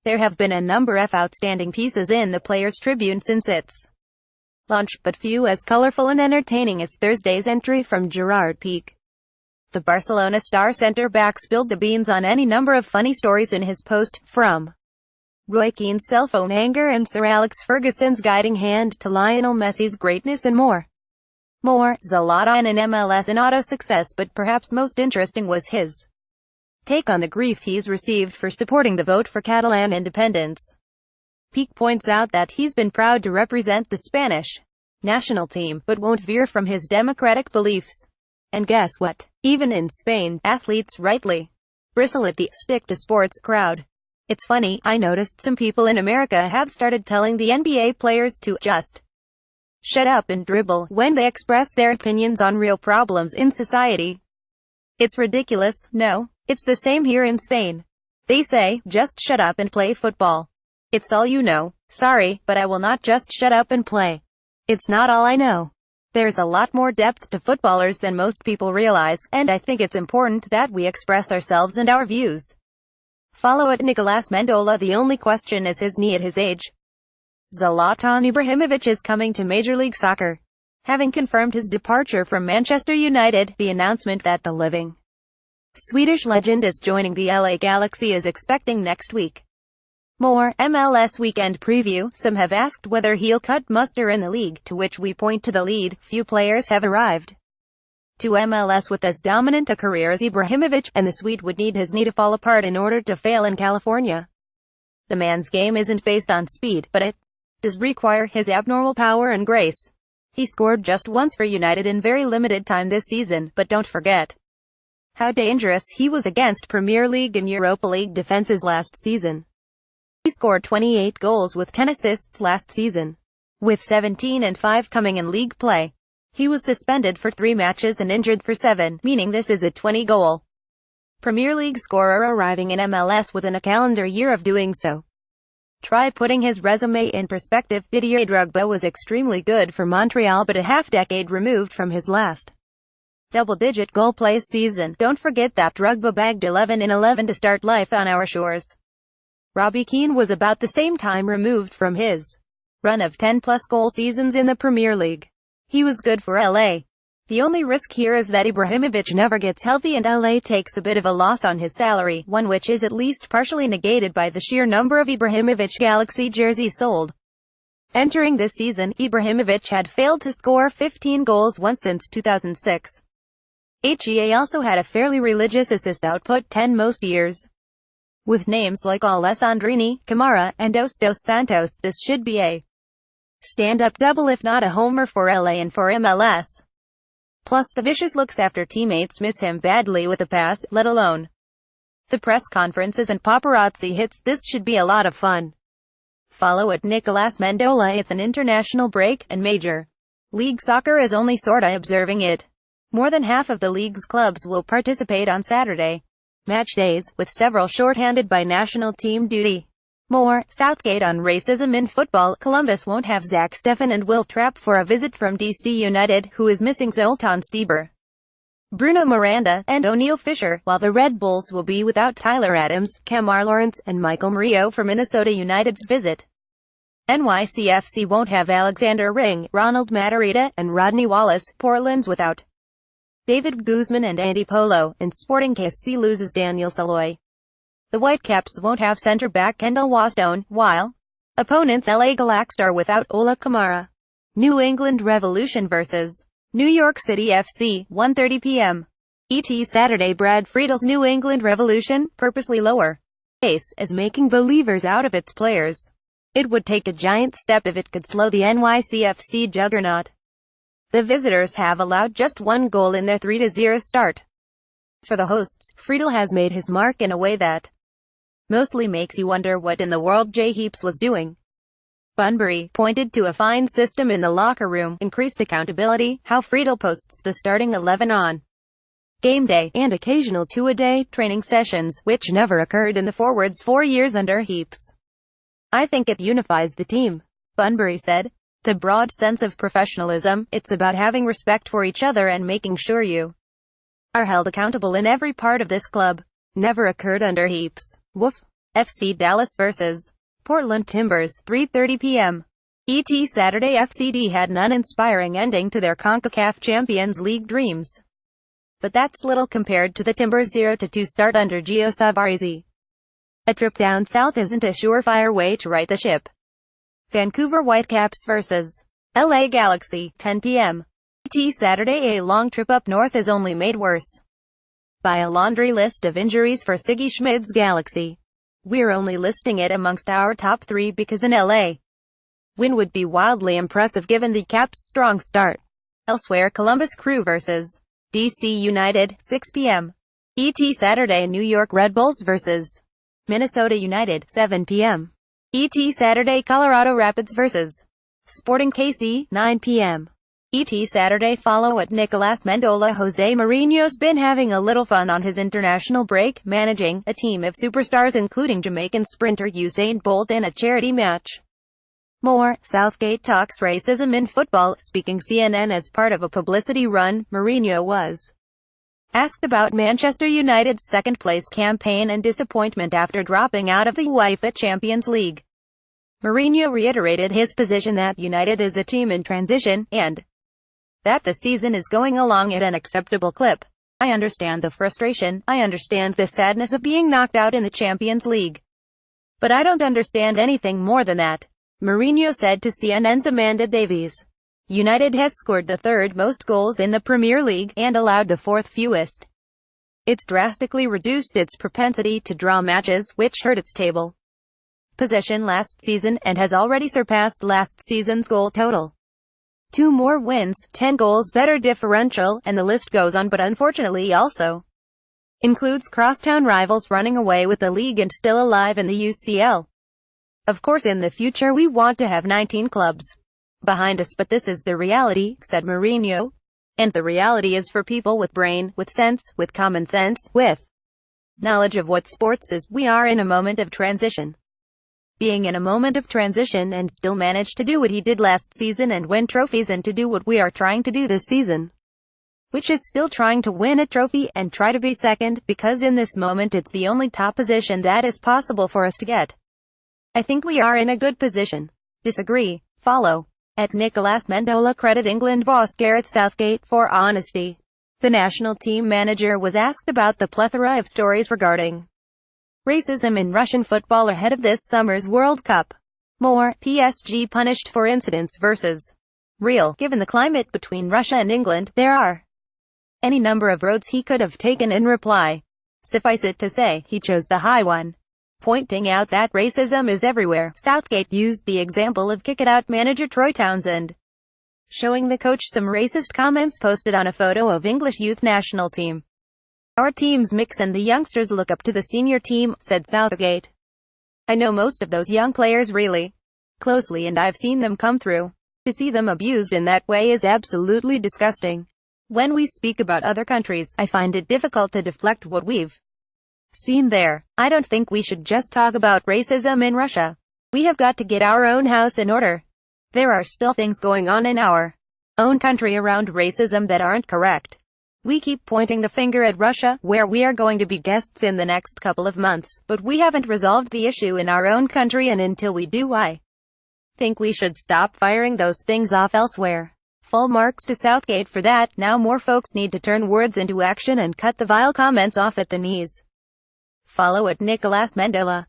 There have been a number of outstanding pieces in the Players' Tribune since its launch, but few as colorful and entertaining as Thursday's entry from Gerard Pique. The Barcelona star centre-back spilled the beans on any number of funny stories in his post, from Roy Keane's cell phone anger and Sir Alex Ferguson's guiding hand to Lionel Messi's greatness and more. Zlatan and MLS and auto success, but perhaps most interesting was his take on the grief he's received for supporting the vote for Catalan independence. Pique points out that he's been proud to represent the Spanish national team, but won't veer from his democratic beliefs. And guess what? Even in Spain, athletes rightly bristle at the "stick to sports" crowd. It's funny, I noticed some people in America have started telling the NBA players to just shut up and dribble when they express their opinions on real problems in society. It's ridiculous, no? It's the same here in Spain. They say, just shut up and play football. It's all you know. Sorry, but I will not just shut up and play. It's not all I know. There's a lot more depth to footballers than most people realize, and I think it's important that we express ourselves and our views. Follow at Nicolas Mendola. The only question is his knee at his age. Zlatan Ibrahimovic is coming to Major League Soccer. Having confirmed his departure from Manchester United, the announcement that the living Swedish legend is joining the LA Galaxy is expecting next week. More MLS weekend preview. Some have asked whether he'll cut muster in the league, to which we point to the lead. Few players have arrived to MLS with as dominant a career as Ibrahimovic, and the Swede would need his knee to fall apart in order to fail in California. The man's game isn't based on speed, but it does require his abnormal power and grace. He scored just once for United in very limited time this season, but don't forget how dangerous he was against Premier League and Europa League defenses last season. He scored 28 goals with 10 assists last season, with 17 and 5 coming in league play. He was suspended for 3 matches and injured for 7, meaning this is a 20-goal Premier League scorer arriving in MLS within a calendar year of doing so. Try putting his resume in perspective. Didier Drogba was extremely good for Montreal, but a half-decade removed from his last double-digit goal play season. Don't forget that Drogba bagged 11 in 11 to start life on our shores. Robbie Keane was about the same time removed from his run of 10-plus goal seasons in the Premier League. He was good for LA. The only risk here is that Ibrahimovic never gets healthy and LA takes a bit of a loss on his salary, one which is at least partially negated by the sheer number of Ibrahimovic Galaxy jerseys sold. Entering this season, Ibrahimovic had failed to score 15 goals once since 2006. He also had a fairly religious assist output 10 most years. With names like Alessandrini, Camara, and Dos Santos, this should be a stand-up double if not a homer for LA and for MLS. Plus the vicious looks after teammates miss him badly with a pass, let alone the press conferences and paparazzi hits. This should be a lot of fun. Follow at Nicolas Mendola. It's an international break, and Major League Soccer is only sorta observing it. More than half of the league's clubs will participate on Saturday match days, with several shorthanded by national team duty. More Southgate on racism in football. Columbus won't have Zach Steffen and Will Trapp for a visit from DC United, who is missing Zoltan Stieber, Bruno Miranda, and O'Neal Fisher, while the Red Bulls will be without Tyler Adams, Kemar Lawrence, and Michael Murillo for Minnesota United's visit. NYCFC won't have Alexander Ring, Ronald Matarrita, and Rodney Wallace. Portland's without David Guzman and Andy Polo, and Sporting KC loses Daniel Saloy. The Whitecaps won't have center-back Kendall Wasdone, while opponents LA Galaxy are without Ola Kamara. New England Revolution vs. New York City FC, 1:30 p.m. ET Saturday. Brad Friedel's New England Revolution, purposely lower pace, is making believers out of its players. It would take a giant step if it could slow the NYCFC juggernaut. The visitors have allowed just 1 goal in their 3-0 start. For the hosts, Friedel has made his mark in a way that mostly makes you wonder what in the world Jay Heaps was doing. Bunbury pointed to a fine system in the locker room, increased accountability, how Friedel posts the starting 11 on game day, and occasional 2-a-day training sessions, which never occurred in the forwards' 4 years under Heaps. I think it unifies the team, Bunbury said. The broad sense of professionalism, it's about having respect for each other and making sure you are held accountable in every part of this club. Never occurred under Heaps. Woof. FC Dallas vs. Portland Timbers, 3:30 p.m. ET. Saturday. FCD had an uninspiring ending to their CONCACAF Champions League dreams. But that's little compared to the Timbers' 0-2 start under Gio Savarese. A trip down south isn't a surefire way to right the ship. Vancouver Whitecaps vs. LA Galaxy, 10 p.m. ET. Saturday. A long trip up north is only made worse by a laundry list of injuries for Siggy Schmid's Galaxy. We're only listing it amongst our top 3 because an LA win would be wildly impressive given the Caps' strong start. Elsewhere. Columbus Crew vs. DC United, 6 p.m. ET. Saturday. New York Red Bulls vs. Minnesota United, 7 p.m. ET. Saturday. Colorado Rapids vs. Sporting KC, 9 p.m. ET. Saturday. Follow at Nicolas Mendola. Jose Mourinho's been having a little fun on his international break, managing a team of superstars including Jamaican sprinter Usain Bolt in a charity match. More. Southgate talks racism in football. Speaking CNN as part of a publicity run, Mourinho was asked about Manchester United's second-place campaign and disappointment after dropping out of the UEFA Champions League. Mourinho reiterated his position that United is a team in transition, and that the season is going along at an acceptable clip. I understand the frustration, I understand the sadness of being knocked out in the Champions League. But I don't understand anything more than that, Mourinho said to CNN's Amanda Davies. United has scored the third most goals in the Premier League, and allowed the fourth fewest. It's drastically reduced its propensity to draw matches, which hurt its table position last season, and has already surpassed last season's goal total. 2 more wins, 10 goals better differential, and the list goes on, but unfortunately also includes crosstown rivals running away with the league and still alive in the UCL. Of course in the future we want to have 19 clubs behind us, but this is the reality, said Mourinho. And the reality is for people with brain, with sense, with common sense, with knowledge of what sports is, we are in a moment of transition. Being in a moment of transition and still manage to do what he did last season and win trophies, and to do what we are trying to do this season, which is still trying to win a trophy and try to be second, because in this moment it's the only top position that is possible for us to get. I think we are in a good position. Disagree? Follow at Nicolas Mendola. Credit England boss Gareth Southgate for honesty. The national team manager was asked about the plethora of stories regarding racism in Russian football ahead of this summer's World Cup. More. PSG punished for incidents versus Real. Given the climate between Russia and England, there are any number of roads he could have taken in reply. Suffice it to say, he chose the high one. Pointing out that racism is everywhere, Southgate used the example of kick-it-out manager Troy Townsend showing the coach some racist comments posted on a photo of English youth national team. Our teams mix and the youngsters look up to the senior team, said Southgate. I know most of those young players really closely and I've seen them come through. To see them abused in that way is absolutely disgusting. When we speak about other countries, I find it difficult to deflect what we've seen there. I don't think we should just talk about racism in Russia. We have got to get our own house in order. There are still things going on in our own country around racism that aren't correct. We keep pointing the finger at Russia, where we are going to be guests in the next couple of months, but we haven't resolved the issue in our own country, and until we do, I think we should stop firing those things off elsewhere. Full marks to Southgate for that. Now more folks need to turn words into action and cut the vile comments off at the knees. Follow at Nicolas Mendola.